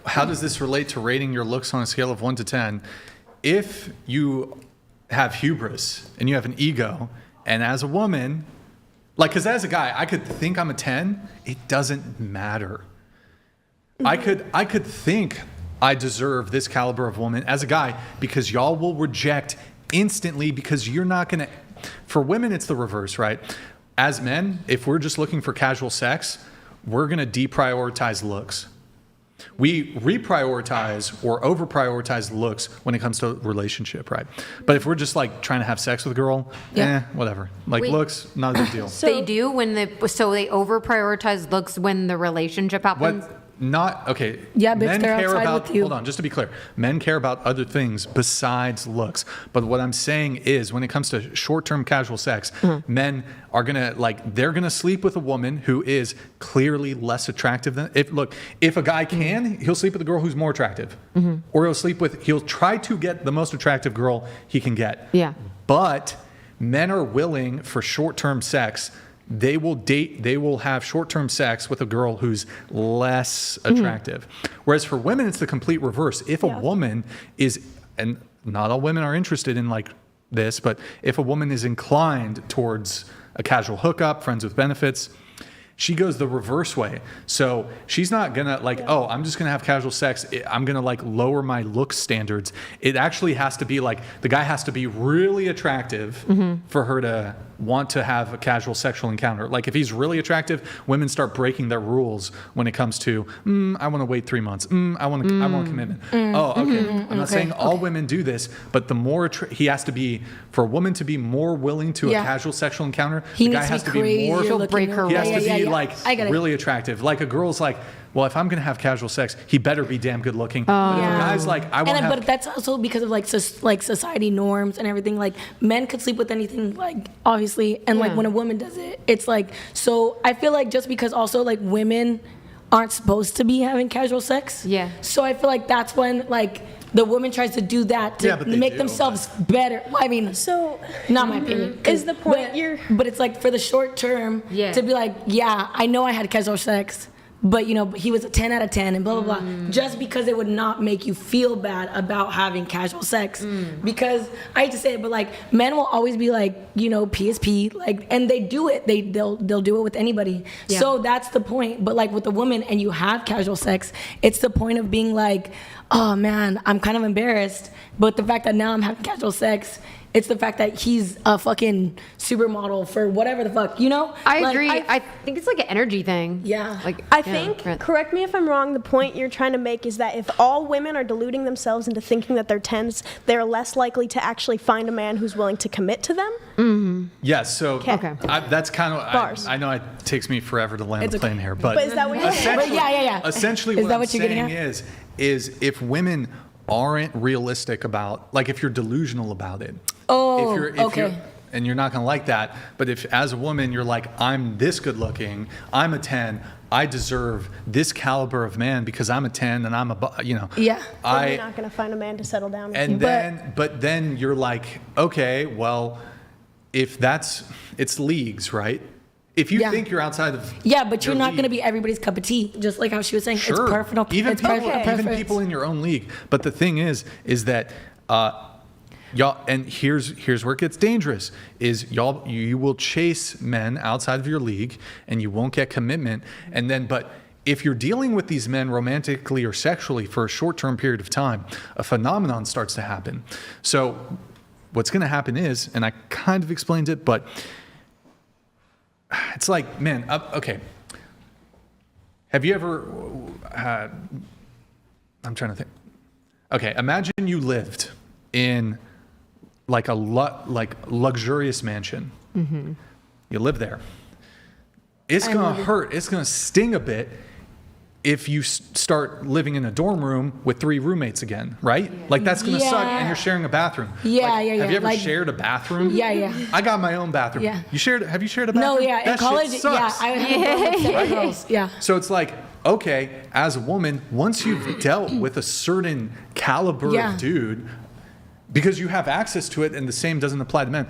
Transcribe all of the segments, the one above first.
how does this relate to rating your looks on a scale of 1 to 10? If you have hubris and you have an ego, and as a woman, like, because as a guy, I could think I'm a 10. It doesn't matter. I could think I deserve this caliber of woman as a guy, because y'all will reject instantly, because you're not going to. For women, it's the reverse, right? As men, if we're just looking for casual sex, we're going to deprioritize looks. We reprioritize or over-prioritize looks when it comes to relationship, right? But if we're just like trying to have sex with a girl, whatever. Like, looks, not a big deal. So they do they over-prioritize looks when the relationship happens? Yeah, but if they're outside with you. Hold on, just to be clear. Men care about other things besides looks. But what I'm saying is, when it comes to short-term casual sex, men are they're gonna sleep with a woman who is clearly less attractive than. If a guy can, he'll sleep with a girl who's more attractive, or he'll try to get the most attractive girl he can get. Yeah. But men are willing for short-term sex. They will have short-term sex with a girl who's less attractive. Whereas for women, it's the complete reverse. If a woman is, and not all women are interested in like this, but if a woman is inclined towards a casual hookup, friends with benefits, she goes the reverse way. So she's not gonna I'm just gonna have casual sex. I'm gonna lower my look standards. It actually has to be the guy has to be really attractive for her to want to have a casual sexual encounter. Like, if he's really attractive, women start breaking their rules when it comes to, I want to wait 3 months. I want commitment. Oh, okay. I'm not saying all women do this, but the more he has to be, for a woman to be more willing to a casual sexual encounter, the guy has to be more. She'll break her. He has to be really attractive. Like, a girl's like, well, if I'm going to have casual sex, he better be damn good looking. But if a guy's like, I want to have... But that's also because of society norms and everything. Like, men could sleep with anything, obviously. And when a woman does it, it's so I feel like just because also women aren't supposed to be having casual sex. Yeah. So I feel like that's when the woman tries to do that to make themselves better. Well, I mean, so not my opinion. Is the point but it's for the short term to be I know I had casual sex, but he was a 10 out of 10 and blah blah blah, just because it would not make you feel bad about having casual sex. Because I hate to say it, but men will always be PSP, and they do it, they'll do it with anybody. So that's the point. But with a woman and you have casual sex, it's the point of being oh man, I'm kind of embarrassed, but the fact that now I'm having casual sex, it's the fact that he's a fucking supermodel for whatever the fuck, I agree. I think it's an energy thing. Yeah. I think, correct me if I'm wrong, the point you're trying to make is that if all women are deluding themselves into thinking that they're 10s, they're less likely to actually find a man who's willing to commit to them? Mm-hmm. Yes, so that's kind of, I know it takes me forever to land the plane here, but is that what you're saying? Essentially what I'm saying is if women aren't realistic about, if you're delusional about it. Oh, if you're, and you're not going to like that, but if as a woman you're I'm this good looking, I'm a 10, I deserve this caliber of man because I'm a 10 and I'm a, you're not going to find a man to settle down with you. But then you're okay, well, if it's leagues, right? If you think you're outside of but you're not going to be everybody's cup of tea, just like how she was saying. Sure. It's perfect. Even people in your own league. But the thing is that y'all, and here's where it gets dangerous, is you will chase men outside of your league and you won't get commitment. And then, but if you're dealing with these men romantically or sexually for a short-term period of time, a phenomenon starts to happen. So what's going to happen is, and I kind of explained it, but it's man, okay. Have you ever, I'm trying to think. Okay, imagine you lived in a luxurious mansion. Mm-hmm. You live there. It's going to hurt. It's going to sting a bit if you start living in a dorm room with 3 roommates again, right? That's going to suck, and you're sharing a bathroom. Have you ever shared a bathroom? Yeah. I got my own bathroom. Yeah. Have you shared a bathroom? No, yeah. That in college, shit sucks. I had girls. Yeah. So it's okay, as a woman, once you've dealt with a certain caliber of dude, because you have access to it, and the same doesn't apply to men.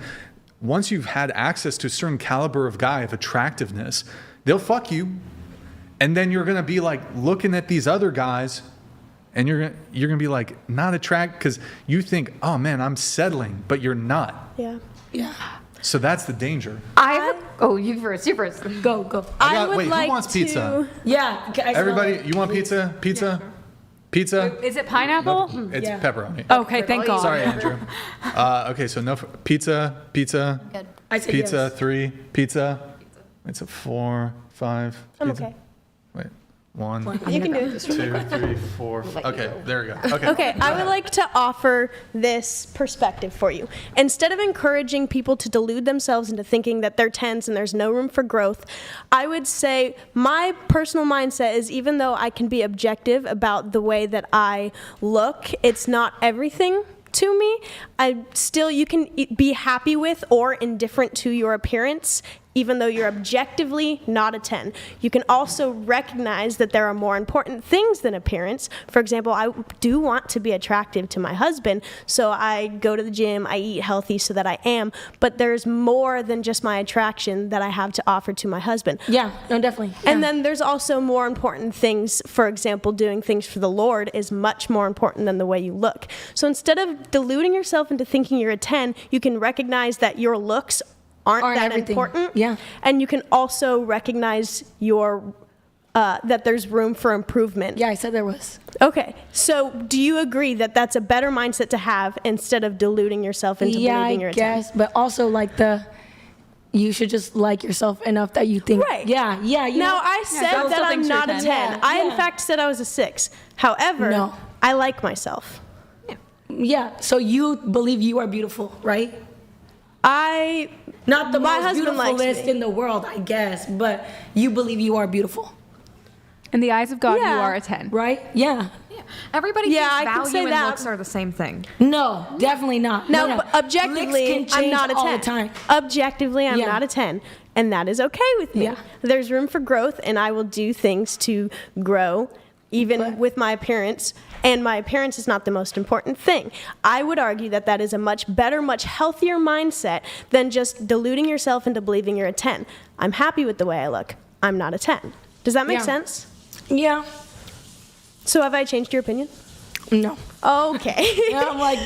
Once you've had access to a certain caliber of guy of attractiveness, they'll fuck you. And then you're going to be looking at these other guys and you're gonna be like not attracted because you think, oh man, I'm settling, but you're not. Yeah. Yeah. So that's the danger. You first. You first. Go. Wait, who wants pizza? Yeah. Everybody, you want pizza? Pizza? Pizza? Is it pineapple? It's pepperoni. Okay, thank God. Sorry, Andrew. Okay, so no pizza. Good. I say Pizza, yes. 3, pizza. It's a 4, 5. I'm pizza. okay. Wait, 1, You can do it. 2, 3, 4. Okay, there we go. Okay. Okay, I would like to offer this perspective for you. Instead of encouraging people to delude themselves into thinking that they're 10s and there's no room for growth, I would say my personal mindset is even though I can be objective about the way that I look, it's not everything to me. You can be happy with or indifferent to your appearance, even though you're objectively not a 10. You can also recognize that there are more important things than appearance. For example, I do want to be attractive to my husband, so I go to the gym, I eat healthy so that I am, but there's more than just my attraction that I have to offer to my husband. Yeah, no, definitely. And Yeah. then there's also more important things. For example, doing things for the Lord is much more important than the way you look. So instead of deluding yourself into thinking you're a 10, you can recognize that your looks aren't that everything. important. Yeah. And you can also recognize that there's room for improvement. Yeah, I said there was. Okay. So do you agree that that's a better mindset to have instead of deluding yourself into believing you're a 10? guess, but also like you should just like yourself enough that you think. Right. Yeah. You Now, know, I said Daryl that still I'm thinks you're not a 10. 10. I, in Yeah. fact, said I was a 6. However, No. I like myself. Yeah. So you believe you are beautiful, right? Not the My most husband likes beautifulest me. in the world, I guess, but you believe you are beautiful, In the eyes of God, you Yeah. are a 10. right? Yeah. Everybody Yeah, I thinks can say value and that. looks are the same thing. No, definitely not. No, No. but objectively, Looks can I'm not a change all 10. the time. Objectively, I'm Yeah. not a 10. And that is okay with me. Yeah. There's room for growth, and I will do things to grow, even with my appearance. And my appearance is not the most important thing. I would argue that that is a much better, much healthier mindset than just deluding yourself into believing you're a 10. I'm happy with the way I look. I'm not a 10. Does that make Yeah. sense? Yeah. So have I changed your opinion? No. Okay. I'm like,